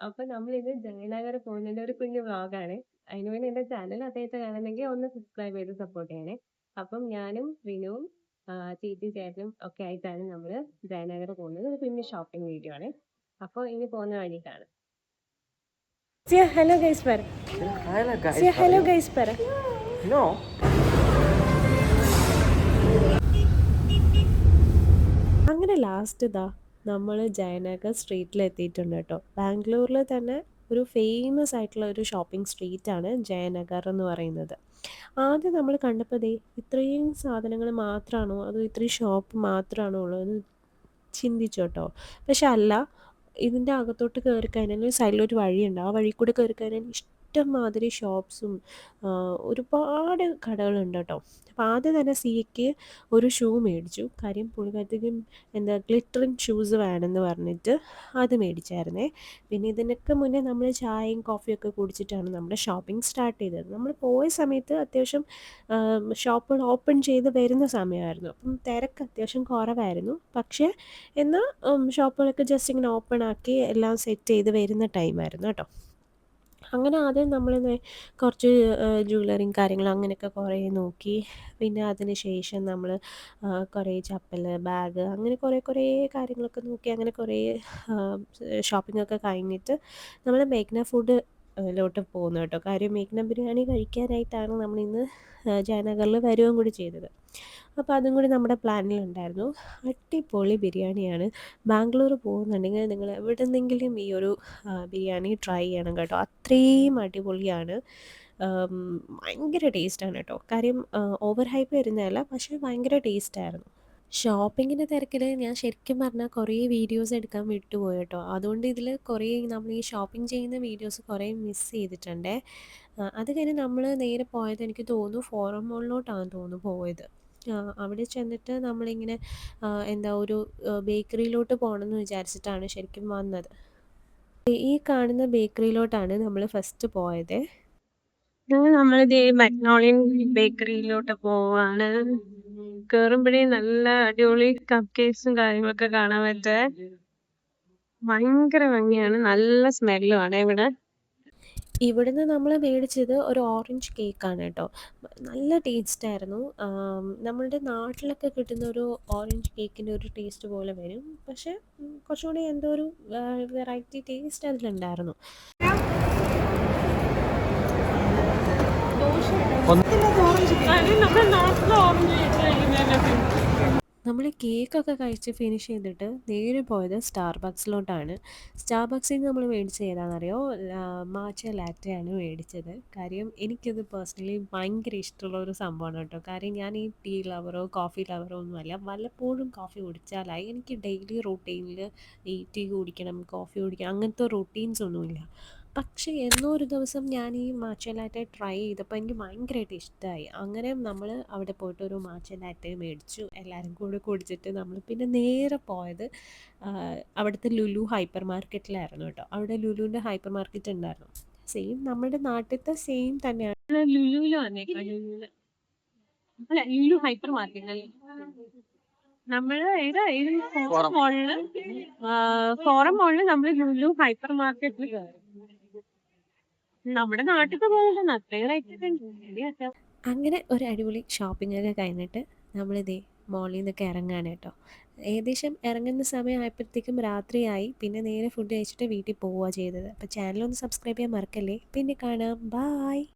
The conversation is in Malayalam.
അപ്പൊ നമ്മളിത് ജയനഗർ പോകുന്നതിന്റെ ഒരു കുഞ്ഞു വ്ളോഗാണ്. അതിന് വേണ്ടി എന്റെ ചാനൽ ആദ്യമായിട്ട് കാണുന്നെങ്കിൽ ഒന്ന് സബ്സ്ക്രൈബ് ചെയ്ത് സപ്പോർട്ട് ചെയ്യണേ. അപ്പം ഞാനും വിനുവും ചേച്ചിയും ചേട്ടനും ഒക്കെ ആയിട്ടാണ് നമ്മള് ജയനഗർ പോകുന്നത്. ഒരു കുഞ്ഞു ഷോപ്പിംഗ് വീഡിയോ ആണ്. അപ്പൊ ഇനി പോകുന്ന വഴി കാണാം. ഹലോ ഗൈസ് പറ. ഹലോ ഗൈസ് പറ. No. അങ്ങനെ ലാസ്റ്റ് ഇതാ നമ്മൾ ജയനഗർ സ്ട്രീറ്റിൽ എത്തിയിട്ടുണ്ട് കേട്ടോ. ബാംഗ്ലൂരിൽ തന്നെ ഒരു ഫേമസ് ആയിട്ടുള്ള ഒരു ഷോപ്പിംഗ് സ്ട്രീറ്റാണ് ജയനഗർ എന്ന് പറയുന്നത്. ആദ്യം നമ്മൾ കണ്ടപ്പോൾ ദേ ഇത്രയും സാധനങ്ങൾ മാത്രമാണോ അതോ ഇത്രയും ഷോപ്പ് മാത്രമാണോ ഉള്ളതെന്ന് ചിന്തിച്ചു കേട്ടോ. പക്ഷെ അല്ല, ഇതിൻ്റെ അകത്തോട്ട് കയറി കഴിഞ്ഞാൽ സൈഡിലൊരു വഴിയുണ്ട്. ആ വഴി കൂടെ കയറി കഴിഞ്ഞാൽ ഇഷ്ടംമാതിരി ഷോപ്സും ഒരുപാട് കടകളുണ്ട് കേട്ടോ. അപ്പോൾ ആദ്യം തന്നെ സിയയ്ക്ക് ഒരു ഷൂ മേടിച്ചു. കാര്യം പുള്ളിക്കാരത്തേക്കും എന്താ ഗ്ലിറ്ററിങ് ഷൂസ് വേണമെന്ന് പറഞ്ഞിട്ട് അത് മേടിച്ചായിരുന്നേ. പിന്നെ ഇതിനൊക്കെ മുന്നേ നമ്മൾ ചായയും കോഫിയൊക്കെ കുടിച്ചിട്ടാണ് നമ്മുടെ ഷോപ്പിംഗ് സ്റ്റാർട്ട് ചെയ്തത്. നമ്മൾ പോയ സമയത്ത് അത്യാവശ്യം ഷോപ്പുകൾ ഓപ്പൺ ചെയ്ത് വരുന്ന സമയമായിരുന്നു. അപ്പം തിരക്ക് അത്യാവശ്യം കുറവായിരുന്നു. പക്ഷേ എന്നാൽ ഷോപ്പുകളൊക്കെ ജസ്റ്റ് ഇങ്ങനെ ഓപ്പൺ ആക്കി എല്ലാം സെറ്റ് ചെയ്ത് വരുന്ന ടൈമായിരുന്നു കേട്ടോ. അങ്ങനെ ആദ്യം നമ്മൾ കുറച്ച് ജ്വല്ലറിയും കാര്യങ്ങളും അങ്ങനെയൊക്കെ കുറേ നോക്കി. പിന്നെ അതിന് ശേഷം നമ്മൾ കുറേ ചപ്പൽ, ബാഗ് അങ്ങനെ കുറേ കുറേ കാര്യങ്ങളൊക്കെ നോക്കി. അങ്ങനെ കുറേ ഷോപ്പിങ്ങൊക്കെ കഴിഞ്ഞിട്ട് നമ്മൾ മേഘ്ന ഫുഡ് ലോട്ട് പോകുന്നു കേട്ടോ. കാര്യം മേഘ്ന ബിരിയാണി കഴിക്കാനായിട്ടാണ് നമ്മളിന്ന് ജയനഗറിൽ വരികയും കൂടി ചെയ്തത്. അപ്പോൾ അതും കൂടി നമ്മുടെ പ്ലാനിലുണ്ടായിരുന്നു. അടിപൊളി ബിരിയാണിയാണ്. ബാംഗ്ലൂർ പോകുന്നുണ്ടെങ്കിൽ നിങ്ങൾ എവിടെന്നെങ്കിലും ഈ ഒരു ബിരിയാണി ട്രൈ ചെയ്യണം കേട്ടോ. അത്രയും അടിപൊളിയാണ്. ആം, ഭയങ്കര ടേസ്റ്റാണ് കേട്ടോ. കാര്യം ഓവർ ഹൈപ്പ് വരുന്നതല്ല, പക്ഷേ ഭയങ്കര ടേസ്റ്റായിരുന്നു. ഷോപ്പിങ്ങിൻ്റെ തിരക്കിൽ ഞാൻ ശരിക്കും പറഞ്ഞാൽ കുറേ വീഡിയോസ് എടുക്കാൻ വിട്ടുപോയി കേട്ടോ. അതുകൊണ്ട് ഇതിൽ കുറേ നമ്മൾ ഈ ഷോപ്പിംഗ് ചെയ്യുന്ന വീഡിയോസ് കുറേ മിസ് ചെയ്തിട്ടുണ്ടേ. അത് കഴിഞ്ഞ് നമ്മൾ നേരെ പോയത് എനിക്ക് തോന്നുന്നു ഫോറം മോളിലോട്ടാണെന്ന് തോന്നുന്നു പോയത്. അവിടെ ചെന്നിട്ട് നമ്മളിങ്ങനെ എന്താ ഒരു ബേക്കറിയിലോട്ട് പോകണമെന്ന് വിചാരിച്ചിട്ടാണ് ശരിക്കും വന്നത്. ഈ കാണുന്ന ബേക്കറിയിലോട്ടാണ് നമ്മൾ ഫസ്റ്റ് പോയത്. നമ്മളിത് മക്നോളിയൻ ബേക്കറിയിലോട്ട് പോവാണ്. കേറുമ്പോഴേ നല്ല അടിപൊളി കപ്പ് കേക്ക്സും കാര്യങ്ങളൊക്കെ കാണാൻ പറ്റേ. ഭയങ്കര ഭംഗിയാണ്, നല്ല സ്മെല്ലുമാണ് ഇവിടെ. ഇവിടുന്ന് നമ്മൾ മേടിച്ചത് ഒരു ഓറഞ്ച് കേക്കാണ് കേട്ടോ. നല്ല ടേസ്റ്റായിരുന്നു. നമ്മളുടെ നാട്ടിലൊക്കെ കിട്ടുന്ന ഒരു ഓറഞ്ച് കേക്കിൻ്റെ ഒരു ടേസ്റ്റ് പോലെ വരും. പക്ഷേ കുറച്ചുകൂടി എന്തോ ഒരു വെറൈറ്റി ടേസ്റ്റ് അതിലുണ്ടായിരുന്നു. നമ്മൾ കേക്കൊക്കെ കഴിച്ച് ഫിനിഷ് ചെയ്തിട്ട് നേരെ പോയത് സ്റ്റാർബക്സിലോട്ടാണ്. സ്റ്റാർബക്സിൽ നിന്ന് നമ്മൾ മേടിച്ചത് ഏതാണെന്നറിയോ? മാച്ച ലാറ്റയാണ് മേടിച്ചത്. കാര്യം എനിക്കത് പേഴ്സണലി ഭയങ്കര ഇഷ്ടമുള്ള ഒരു സംഭവമാണ് കേട്ടോ. കാര്യം ഞാൻ ഈ ടീ ലവറോ കോഫി ലവറോ ഒന്നുമല്ല. വല്ലപ്പോഴും കോഫി കുടിച്ചാലായി. എനിക്ക് ഡെയിലി റൂട്ടീനിൽ ഈ ടീ കുടിക്കണം, കോഫി കുടിക്കണം അങ്ങനത്തെ റൂട്ടീൻസ് ഒന്നുമില്ല. പക്ഷേ എന്നോ ഒരു ദിവസം ഞാൻ ഈ മാച്ച ലാറ്റെ ട്രൈ ചെയ്തപ്പോൾ എനിക്ക് ഭയങ്കരമായിട്ട് ഇഷ്ടമായി. അങ്ങനെ നമ്മൾ അവിടെ പോയിട്ട് ഒരു മാച്ച ലാറ്റെ മേടിച്ചു. എല്ലാവരും കൂടെ കുടിച്ചിട്ട് നമ്മൾ പിന്നെ നേരെ പോയത് അവിടുത്തെ ലുലു ഹൈപ്പർ മാർക്കറ്റിലായിരുന്നു കേട്ടോ. അവിടെ ലുലുവിൻ്റെ ഹൈപ്പർ മാർക്കറ്റ് ഉണ്ടായിരുന്നു. സെയിം നമ്മുടെ നാട്ടിലത്തെ സെയിം തന്നെയാണ്. ലുലുവിൽ വന്നേക്കാം. ലുലുവിൽ അല്ല, ലുലു ഹൈപ്പർ മാർക്കറ്റ് നമ്മള് ഫോറം മോളില് നമ്മള് ലുലു ഹൈപ്പർ മാർക്കറ്റിൽ കയറി. നമ്മുടെ നാട്ടിലത്തെ പോലെ അത്രയും റേറ്റ്. അങ്ങനെ ഒരു അടിപൊളി ഷോപ്പിംഗ് ഒക്കെ കഴിഞ്ഞിട്ട് നമ്മളിതേ മോളിൽ നിന്നൊക്കെ ഇറങ്ങാണ് കേട്ടോ. ഏകദേശം ഇറങ്ങുന്ന സമയമായപ്പോഴത്തേക്കും രാത്രിയായി. പിന്നെ നേരെ ഫുഡ് കഴിച്ചിട്ട് വീട്ടിൽ പോവുക ചെയ്തത്. അപ്പോൾ ചാനലൊന്ന് സബ്സ്ക്രൈബ് ചെയ്യാൻ മറക്കല്ലേ. പിന്നെ കാണാം. ബായ്.